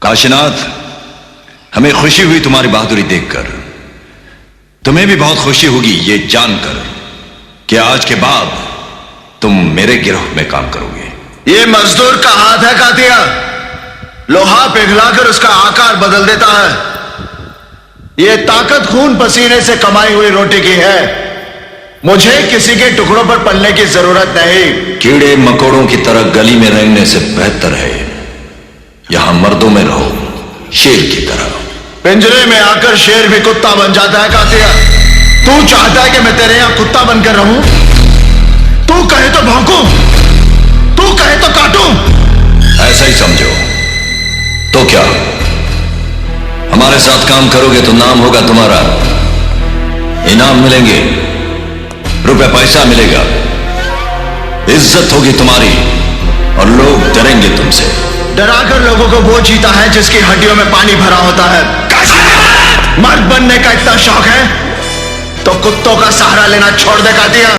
काशीनाथ, हमें खुशी हुई तुम्हारी बहादुरी देखकर। तुम्हें भी बहुत खुशी होगी ये जानकर कि आज के बाद तुम मेरे गिरोह में काम करोगे। ये मजदूर का हाथ है कातिया, लोहा पिघलाकर उसका आकार बदल देता है। ये ताकत खून पसीने से कमाई हुई रोटी की है। मुझे किसी के टुकड़ों पर पलने की जरूरत नहीं। कीड़े मकोड़ों की तरह गली में रेंगने से बेहतर है यहां मर्दों में रहो, शेर की तरह। पिंजरे में आकर शेर भी कुत्ता बन जाता है कातिया। तू चाहता है कि मैं तेरे यहां कुत्ता बनकर रहूं? तू कहे तो भौंकूं, तू कहे तो काटूं। ऐसा ही समझो। तो क्या हमारे साथ काम करोगे तो नाम होगा तुम्हारा, इनाम मिलेंगे, रुपए पैसा मिलेगा, इज्जत होगी तुम्हारी और लोग डरेंगे तुमसे। डराकर लोगों को वो जीता है जिसकी हड्डियों में पानी भरा होता है। मर्द बनने का इतना शौक है तो कुत्तों का सहारा लेना छोड़ दे कातिया।